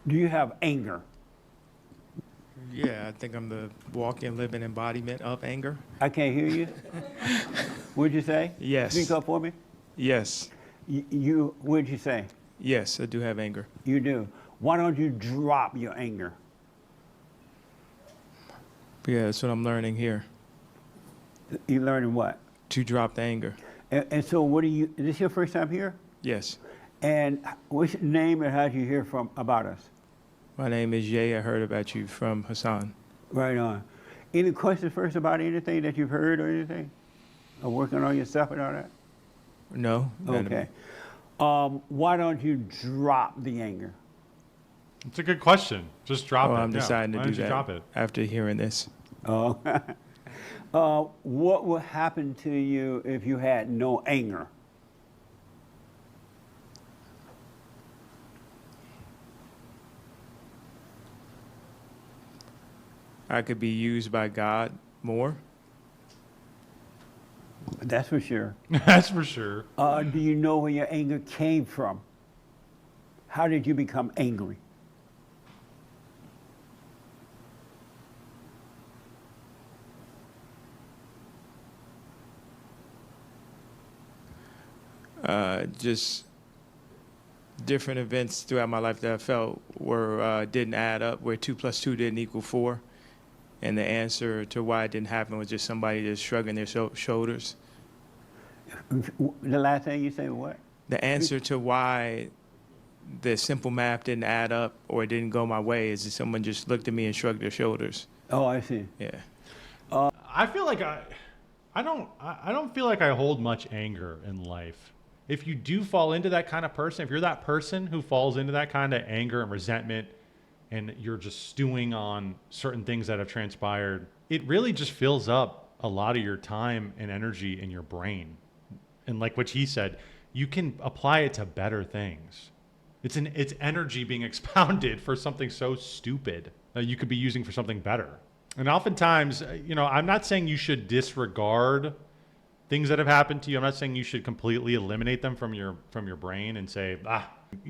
Do you have anger? Yeah, I think I'm the walking, living embodiment of anger. I can't hear you. What'd you say? Yes. Speak up for me. Yes. What'd you say? Yes, I do have anger. You do. Why don't you drop your anger? Yeah, that's what I'm learning here. You learning what? To drop the anger. And so is this your first time here? Yes. And what's your name and how did you hear about us? My name is Ye. I heard about you from Hassan. Right on. Any questions first about anything that you've heard or anything? Or working on yourself and all that? No? Okay. Why don't you drop the anger? It's a good question. Just drop it. I'm deciding Why to do don't you that drop it? after hearing this. Oh. What would happen to you if you had no anger? I could be used by God more. That's for sure. That's for sure. Do you know where your anger came from? How did you become angry? Just different events throughout my life that I felt didn't add up, where 2 + 2 didn't equal 4. And the answer to why it didn't happen was just somebody just shrugging their shoulders. The last thing you say, what? The answer to why the simple math didn't add up or it didn't go my way is that someone just looked at me and shrugged their shoulders. Oh, I see. Yeah. I feel like I don't feel like I hold much anger in life. If you do fall into that kind of person, if you're that person who falls into that kind of anger and resentment and you're just stewing on certain things that have transpired, it really just fills up a lot of your time and energy in your brain. And like what he said, you can apply it to better things. It's energy being expounded for something so stupid that you could be using for something better. And oftentimes, I'm not saying you should disregard things that have happened to you. I'm not saying you should completely eliminate them from your brain and say,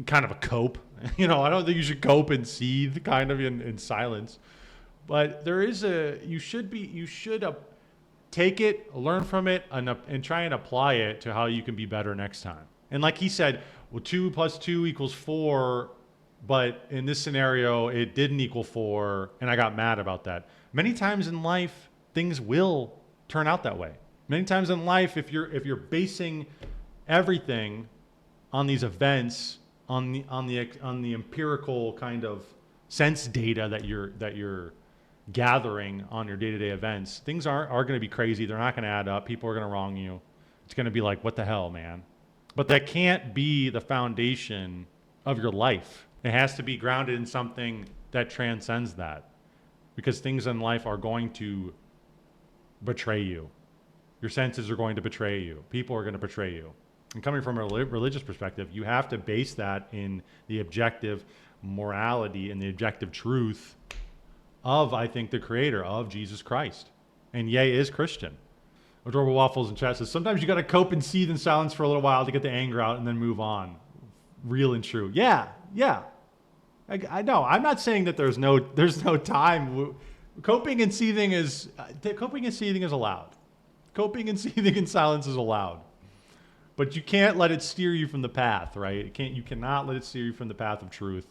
kind of a cope. I don't think you should cope and seethe kind of in silence. But there is you should take it, learn from it, and try and apply it to how you can be better next time. And like he said, well, 2 + 2 = 4, but in this scenario, it didn't equal 4, and I got mad about that. Many times in life, things will turn out that way. Many times in life, if you're basing everything on these events, on the empirical kind of sense data that you're gathering on your day-to-day events, things are going to be crazy. They're not going to add up. People are going to wrong you. It's going to be like, what the hell, man? But that can't be the foundation of your life. It has to be grounded in something that transcends that, because things in life are going to betray you. Your senses are going to betray you. People are going to betray you. And coming from a religious perspective, you have to base that in the objective morality and the objective truth of, I think, the creator, of Jesus Christ. And Ye is Christian. Adorable Waffles in chat says, sometimes you got to cope and seethe in silence for a little while to get the anger out and then move on. Real and true. Yeah. I know. I'm not saying that there's no time. Coping and seething is allowed. Coping and seething in silence is allowed. But you can't let it steer you from the path, right? You cannot let it steer you from the path of truth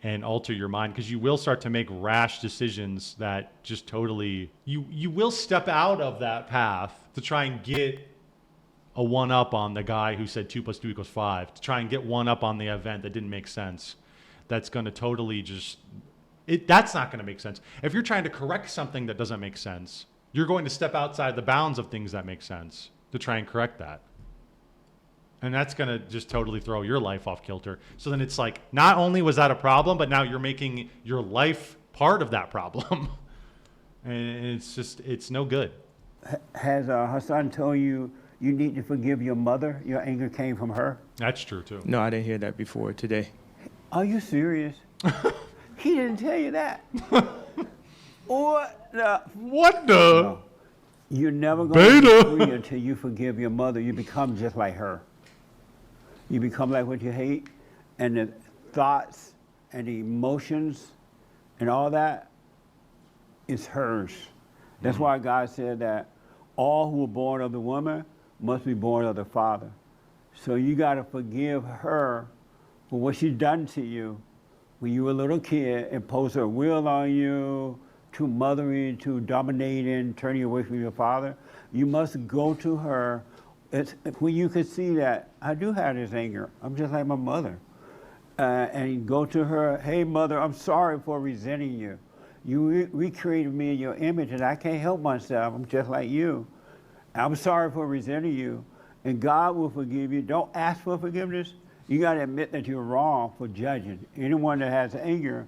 and alter your mind, because you will start to make rash decisions that just totally, you will step out of that path to try and get a one-up on the guy who said 2 + 2 = 5, to try and get one up on the event that didn't make sense. That's going to totally that's not going to make sense. If you're trying to correct something that doesn't make sense, you're going to step outside the bounds of things that make sense to try and correct that. And that's going to just totally throw your life off kilter. So then it's like, not only was that a problem, but now you're making your life part of that problem. And it's no good. Has Hassan told you need to forgive your mother? Your anger came from her? That's true too. No, I didn't hear that before today. Are you serious? He didn't tell you that. What the? No. You're never going to be free until you forgive your mother. You become just like her. You become like what you hate, and the thoughts and the emotions and all that is hers. That's why God said that all who were born of the woman must be born of the Father. So you got to forgive her for what she's done to you when you were a little kid, impose her will on you, too mothering, too dominating, turning you away from your father. You must go to her. It's when you can see that I do have this anger. I'm just like my mother. And you go to her, hey mother, I'm sorry for resenting you. You recreated me in your image and I can't help myself. I'm just like you. I'm sorry for resenting you. And God will forgive you. Don't ask for forgiveness. You got to admit that you're wrong for judging. Anyone that has anger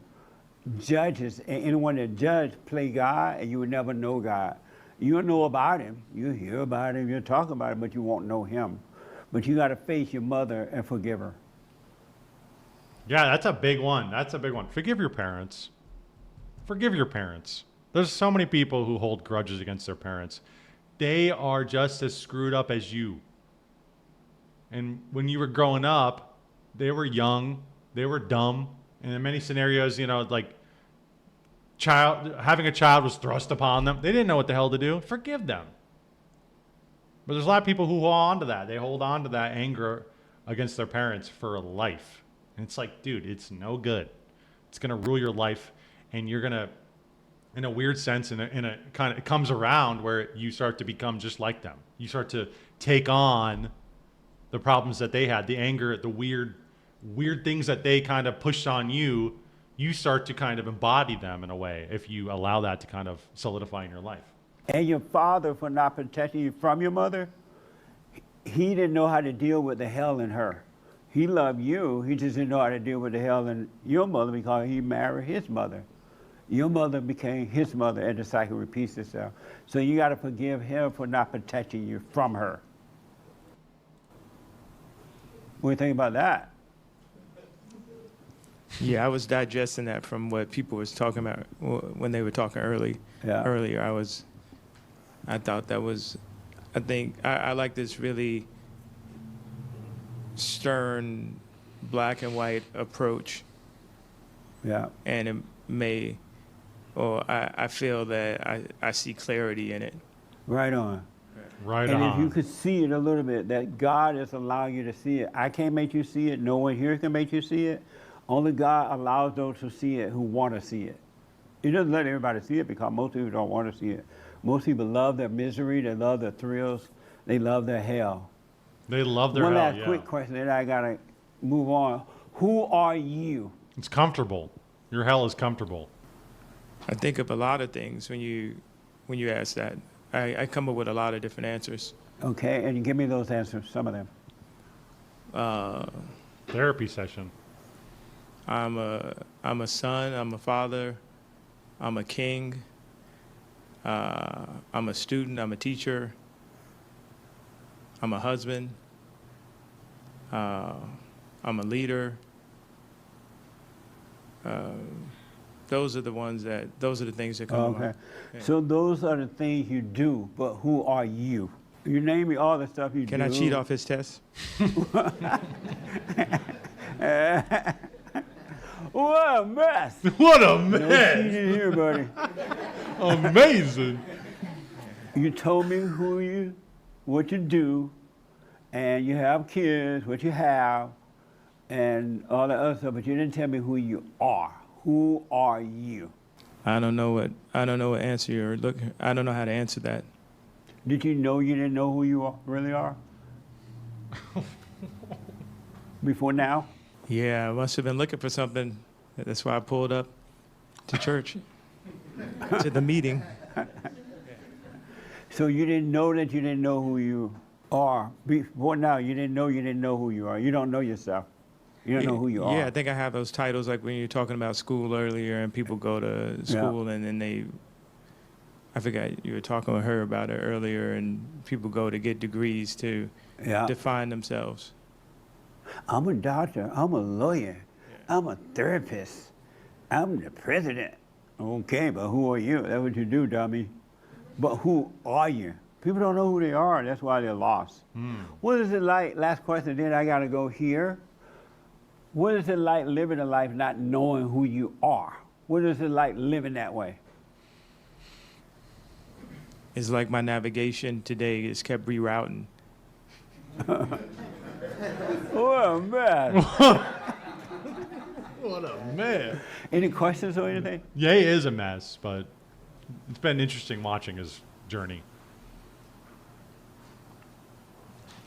judges, and anyone that judges play God, and you will never know God. You'll know about him. You'll hear about him. You'll talk about him, but you won't know him. But you got to face your mother and forgive her. Yeah, that's a big one. That's a big one. Forgive your parents. Forgive your parents. There's so many people who hold grudges against their parents. They are just as screwed up as you. And when you were growing up, they were young, they were dumb, and in many scenarios, like having a child was thrust upon them. They didn't know what the hell to do. Forgive them. But there's a lot of people who hold on to that. They hold on to that anger against their parents for life. And it's like, dude, it's no good. It's going to rule your life, and you're going to, in a weird sense, in a kind of, it comes around where you start to become just like them. You start to take on the problems that they had, the anger, the weird things that they kind of pushed on you. You start to kind of embody them in a way if you allow that to kind of solidify in your life. And your father, for not protecting you from your mother, he didn't know how to deal with the hell in her. He loved you, he just didn't know how to deal with the hell in your mother because he married his mother. Your mother became his mother, and the cycle repeats itself. So you got to forgive him for not protecting you from her. What do you think about that? Yeah, I was digesting that from what people was talking about when they were talking earlier. I thought that was, I like this really stern black and white approach. Yeah. And it may, or I feel that I see clarity in it. Right on. Right and on. if you could see it a little bit, that God is allowing you to see it. I can't make you see it. No one here can make you see it. Only God allows those to see it who want to see it. He doesn't let everybody see it because most people don't want to see it. Most people love their misery. They love their thrills. They love their hell. They love their hell, One last quick question, then I got to move on. Who are you? It's comfortable. Your hell is comfortable. I think of a lot of things when you ask that. I come up with a lot of different answers. Okay, and you give me those answers, some of them. Therapy session. I'm a son, I'm a father, I'm a king, I'm a student, I'm a teacher, I'm a husband, I'm a leader. Those are the things that come to mind. Yeah. So those are the things you do, but who are you? You name me all the stuff you do. Can I cheat off his test? What a mess. What a mess. No cheating here, buddy. Amazing. You told me what you do, and you have kids, what you have, and all that other stuff, but you didn't tell me who you are. Who are you? I don't know what answer you're looking. I don't know how to answer that. Did you know you didn't know who you really are? Before now? Yeah, I must have been looking for something. That's why I pulled up to church, to the meeting. So you didn't know that you didn't know who you are. Before now, you didn't know who you are. You don't know yourself. You don't know who you are. Yeah, I think I have those titles like when you're talking about school earlier and people go to school and then I forgot you were talking with her about it earlier, and people go to get degrees to define themselves. I'm a doctor. I'm a lawyer. Yeah. I'm a therapist. I'm the president. Okay, but who are you? That's what you do, dummy. But who are you? People don't know who they are. That's why they're lost. What is it like? Last question, then I got to go here. What is it like living a life not knowing who you are? What is it like living that way? It's like my navigation today is kept rerouting. Oh, man. What a man. Any questions or anything? Ye is a mess, but it's been interesting watching his journey.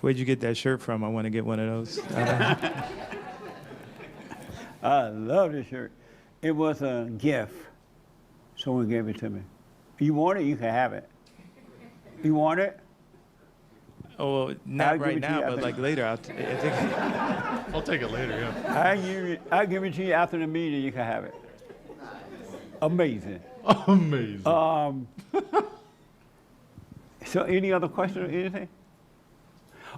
Where'd you get that shirt from? I want to get one of those. I love this shirt. It was a gift. Someone gave it to me. You want it, you can have it. You want it? Oh, not I'll give right it to now, you but after. like later. I think I'll take it later, yeah. I'll give it to you after the meeting, you can have it. Amazing. Amazing. So any other question or anything?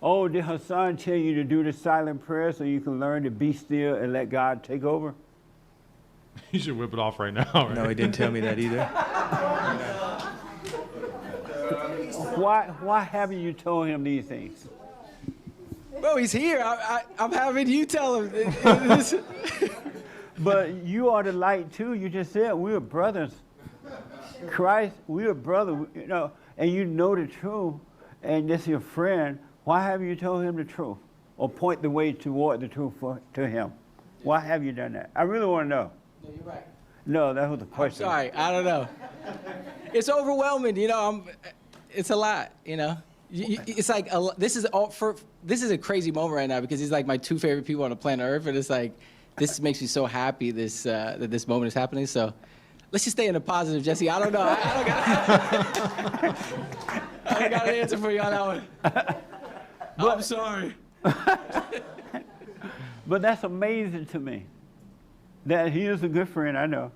Oh, did Hassan tell you to do the silent prayer so you can learn to be still and let God take over? You should whip it off right now, right? no, he didn't tell me that either. Why haven't you told him these things? Bro, he's here. I'm having you tell him. But you are the light too. You just said we're brothers. Christ, we're brothers, you know, and you know the truth, and this is your friend. Why haven't you told him the truth or point the way toward the truth to him? Why have you done that? I really want to know. No, you're right. No, that was the question. Sorry, I don't know. It's overwhelming, you know. It's a lot, you know. It's like this is a crazy moment right now because he's like my two favorite people on the planet Earth, and it's like this makes me so happy that this moment is happening. So let's just stay in the positive, Jesse. I don't know. I don't got an answer for you on that one. I'm sorry. But that's amazing to me. That he is a good friend, I know.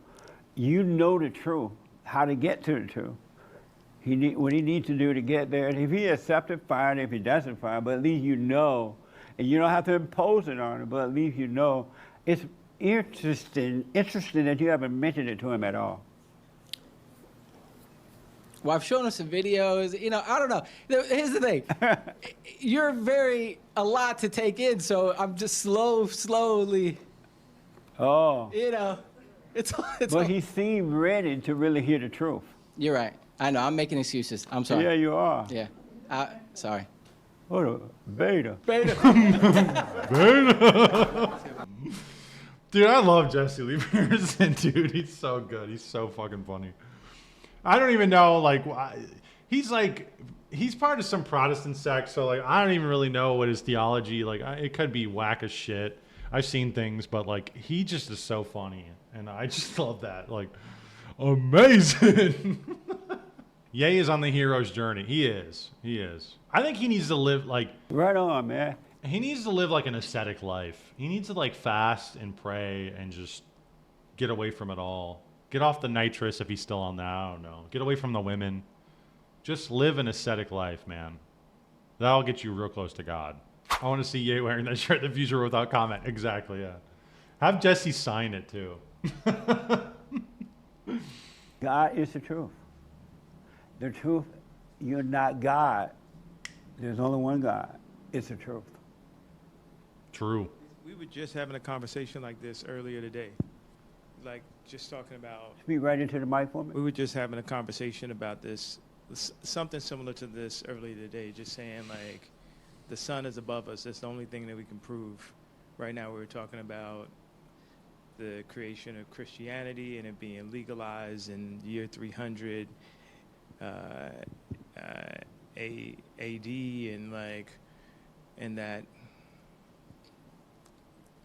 You know the truth, how to get to the truth. What he needs to do to get there. And if he accepts it, fine. If he doesn't, fine. But at least you know. And you don't have to impose it on him, but at least you know. It's interesting that you haven't mentioned it to him at all. Well, I've shown him some videos. You know, I don't know. Here's the thing. You're a lot to take in, so I'm just slowly, Oh. you know. But he seemed ready to really hear the truth. You're right. I know. I'm making excuses. I'm sorry. Yeah, you are. Yeah. Sorry. What a beta. Dude, I love Jesse Lee Peterson, dude. He's so good. He's so fucking funny. I don't even know, like, he's part of some Protestant sect, so, like, I don't even really know what his theology, like, it could be whack as shit. I've seen things, but, like, he just is so funny, and I just love that. Like, amazing. Ye is on the hero's journey. He is. I think he needs to live, like... Right on, man. He needs to live, like, an ascetic life. He needs to, like, fast and pray and just get away from it all. Get off the nitrous if he's still on that. I don't know. Get away from the women. Just live an ascetic life, man. That'll get you real close to God. I want to see Ye wearing that shirt, the future without comment. Exactly, yeah. Have Jesse sign it, too. God is the truth. The truth, you're not God. There's only one God. It's the truth. True. We were just having a conversation like this earlier today. Like, just talking about... Speak right into the mic for me. We were just having a conversation about this, something similar to this earlier today, just saying, like, the sun is above us. That's the only thing that we can prove. Right now, we were talking about the creation of Christianity and it being legalized in year 300 AD, and, like, and that...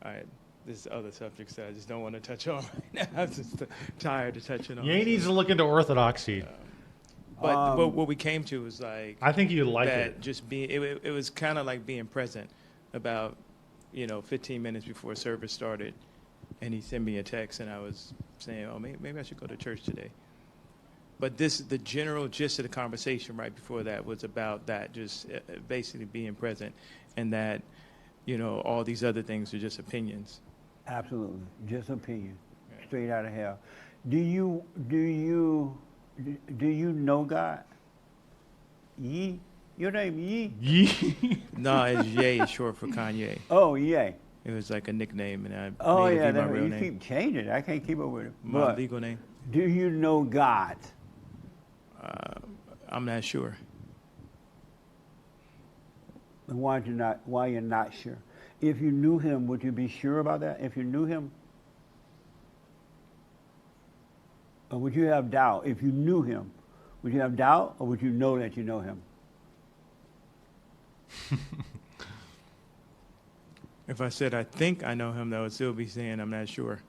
All right. There's other subjects that I just don't want to touch on right now. I'm just tired of touching on. Ye needs to look into orthodoxy. But what we came to was like... I think you'd like that it. Just being, it was kind of like being present about, 15 minutes before service started. And he sent me a text and I was saying, oh, maybe I should go to church today. But the general gist of the conversation right before that was about that, just basically being present, and that, all these other things are just opinions. Absolutely, just opinion, straight out of hell. Do you know God? Ye, your name Ye? Ye. No, it's Ye, short for Kanye. Oh, Ye. It was like a nickname, and I Oh made yeah, it be my real you name. keep changing it. I can't keep up with it. My But legal name. do you know God? I'm not sure. And why you're not sure? If you knew him, would you be sure about that? If you knew him? Or would you have doubt? If you knew him, would you have doubt, or would you know that you know him? If I said I think I know him, I would still be saying I'm not sure.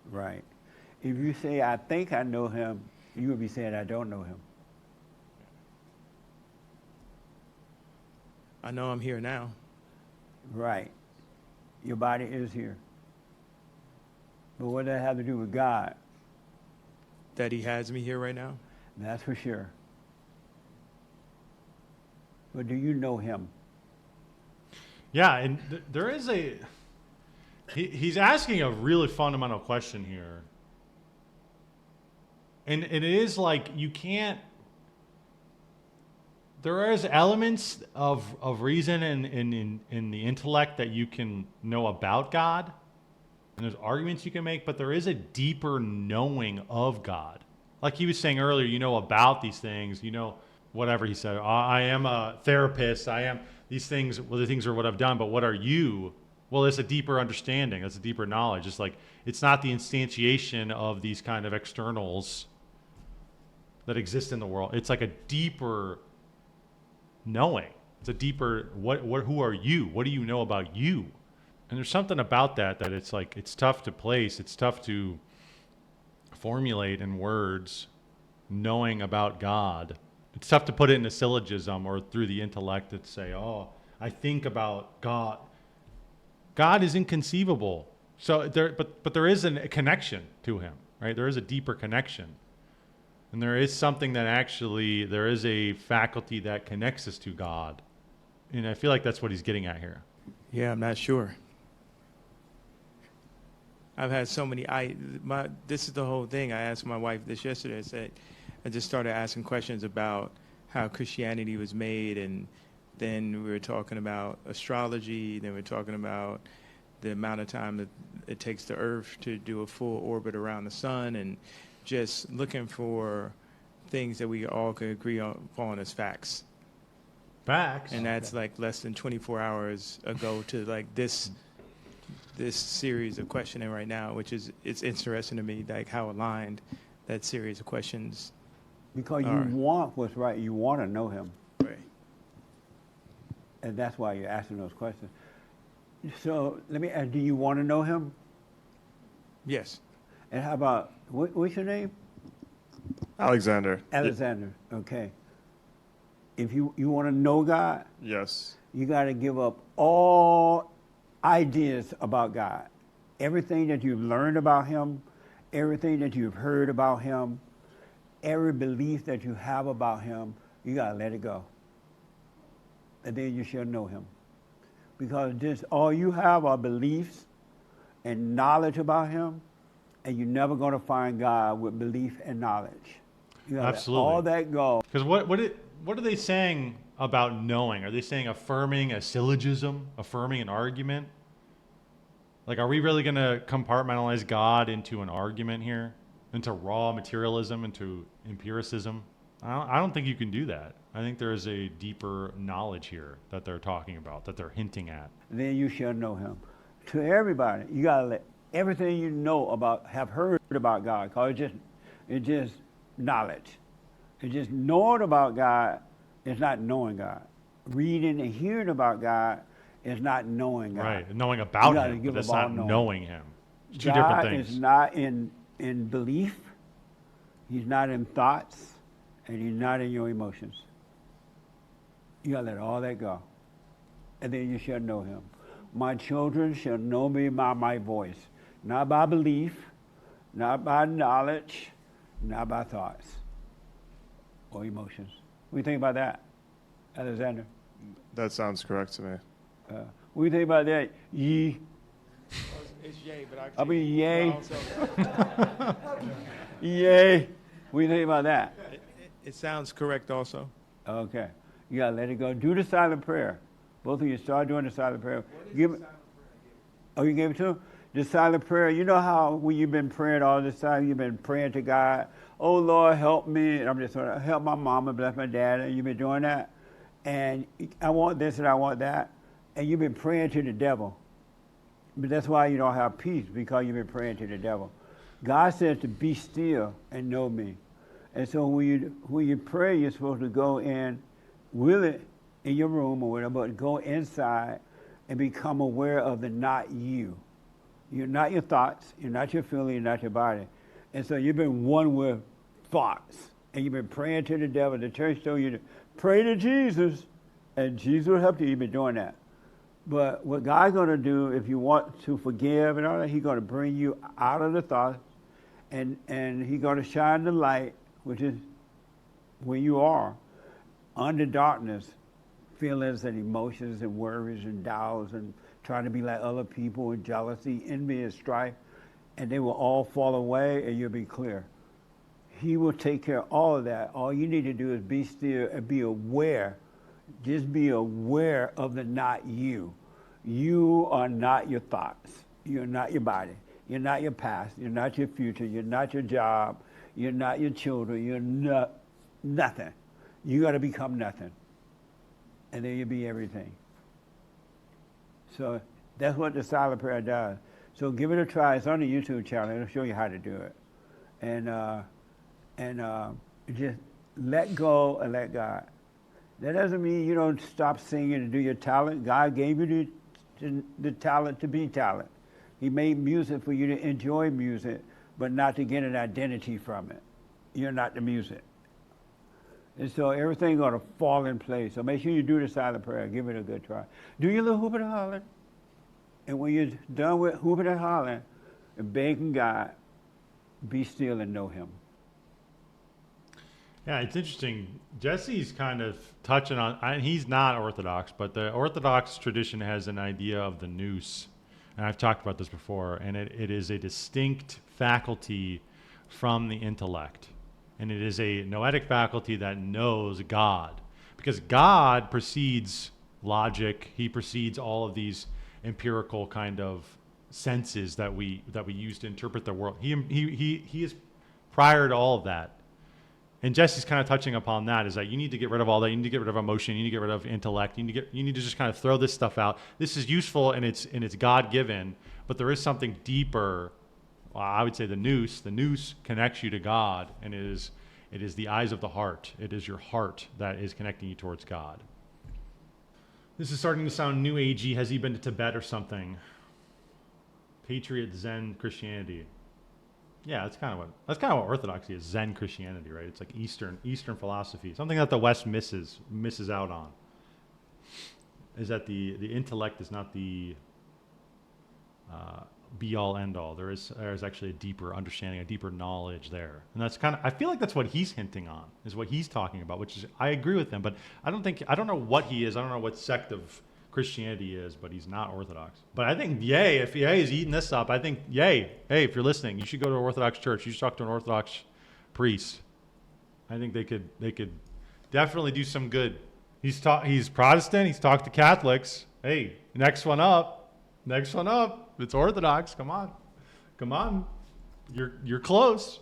Right. If you say, I think I know him, you would be saying, I don't know him. I know I'm here now. Right. Your body is here. But what does that have to do with God? That he has me here right now. That's for sure. But do you know him? Yeah, and there is he's asking a really fundamental question here. And it is like you can't, there is elements of reason and in the intellect that you can know about God. And there's arguments you can make, but there is a deeper knowing of God. Like he was saying earlier, you know about these things, you know, whatever he said. I am a therapist. I am these things. Well, the things are what I've done, but what are you? Well, it's a deeper understanding. It's a deeper knowledge. It's like, it's not the instantiation of these kind of externals that exist in the world. It's like a deeper knowing. It's a deeper, who are you? What do you know about you? And there's something about that it's like, it's tough to place. It's tough to formulate in words, knowing about God. It's tough to put it in a syllogism or through the intellect to say, oh, I think about God. God is inconceivable. So but there is a connection to him, right? There is a deeper connection. And there is something that actually, there is a faculty that connects us to God. And I feel like that's what he's getting at here. Yeah, I'm not sure. I've had so many. This is the whole thing. I asked my wife this yesterday. I said, I just started asking questions about how Christianity was made, and then we were talking about astrology. Then we were talking about the amount of time that it takes the Earth to do a full orbit around the sun, and just looking for things that we all could agree on as facts. Facts. And that's like less than 24 hours ago to like this series of questioning right now, which is, it's interesting to me, like how aligned that series of questions Because are. you want what's right. You want to know him. Right. And that's why you're asking those questions. So let me ask, do you want to know him? Yes. And how about, what's your name? Alexander. Alexander. Okay. If you want to know God, Yes. you got to give up all ideas about God. Everything that you've learned about him, everything that you've heard about him, every belief that you have about him, you got to let it go. And then you shall know him. Because just all you have are beliefs and knowledge about him, and you're never going to find God with belief and knowledge. You gotta Absolutely. let all that go. Because what are they saying about knowing? Are they saying affirming a syllogism, affirming an argument? Like, are we really going to compartmentalize God into an argument here, into raw materialism, into empiricism? I don't think you can do that. I think there is a deeper knowledge here that they're talking about, that they're hinting at. Then you shall know him. To everybody, you got to let everything you know about, have heard about God, because it's just knowledge. It's just knowing about God is not knowing God. Reading and hearing about God is not knowing God. Right, knowing about gotta him, give but that's up all not knowing. knowing him. It's two God different things. is not in belief. He's not in thoughts, and he's not in your emotions. You gotta let all that go, and then you shall know him. My children shall know me by my voice, not by belief, not by knowledge, not by thoughts or emotions. What do you think about that, Alexander? That sounds correct to me. What do you think about that, ye? It's yay, but I mean, yay. Yay. What do you think about that? It sounds correct also. Okay. You gotta let it go. Do the silent prayer. Both of you start doing the silent prayer. Oh, you gave it to him? The silent prayer. You know how when you've been praying all this time, you've been praying to God, oh, Lord, help me. And I'm just going to help my mama, bless my dad. And you've been doing that. And I want this and I want that. And you've been praying to the devil. But that's why you don't have peace, because you've been praying to the devil. God says to be still and know me. And so when you pray, you're supposed to go in, really in your room or whatever, but go inside and become aware of the not you. You're not your thoughts, you're not your feelings, you're not your body. And so you've been one with thoughts. And you've been praying to the devil. The church told you to pray to Jesus, and Jesus will help you. You've been doing that. But what God's going to do, if you want to forgive and all that, He's going to bring you out of the thoughts, and He's going to shine the light, which is where you are, under darkness, feelings and emotions and worries and doubts and trying to be like other people and jealousy, envy and strife, and they will all fall away and you'll be clear. He will take care of all of that. All you need to do is be still and be aware. Just be aware of the not you. You are not your thoughts. You're not your body. You're not your past. You're not your future. You're not your job. You're not your children. You're not nothing. You got to become nothing. And then you'll be everything. So that's what the silent prayer does. So give it a try. It's on the YouTube channel. It'll show you how to do it. And just let go and let God. That doesn't mean you don't stop singing and do your talent. God gave you the talent to be talent. He made music for you to enjoy music, but not to get an identity from it. You're not the music. And so everything's going to fall in place. So make sure you do the silent prayer. Give it a good try. Do your little hooping and hollering. And when you're done with hooping and hollering and begging God, be still and know Him. Yeah, it's interesting. Jesse's kind of touching on, he's not Orthodox, but the Orthodox tradition has an idea of the nous. And I've talked about this before, and it is a distinct faculty from the intellect. And it is a noetic faculty that knows God. Because God precedes logic, He precedes all of these empirical kind of senses that we use to interpret the world. He is prior to all of that. And Jesse's kind of touching upon that, is that you need to get rid of all that. You need to get rid of emotion. You need to get rid of intellect. You need to just kind of throw this stuff out. This is useful and it's God-given, but there is something deeper. Well, I would say the nous. The nous connects you to God, and it is the eyes of the heart. It is your heart that is connecting you towards God. This is starting to sound new agey. Has he been to Tibet or something? Patriot Zen Christianity. Yeah, that's kind of what Orthodoxy is. Zen Christianity, right? It's like Eastern philosophy. Something that the West misses out on. Is that the intellect is not the be all end all. There is actually a deeper understanding, a deeper knowledge there, and that's kind of, I feel like that's what he's hinting on, is what he's talking about, which is, I agree with him, but I don't know what he is. I don't know what sect of Christianity is, but he's not Orthodox. But I think if Ye is eating this up, I think hey, if you're listening, you should go to an Orthodox church. You should talk to an Orthodox priest. I think they could definitely do some good. He's Protestant. He's talked to Catholics. Hey, next one up. It's Orthodox. Come on. You're close.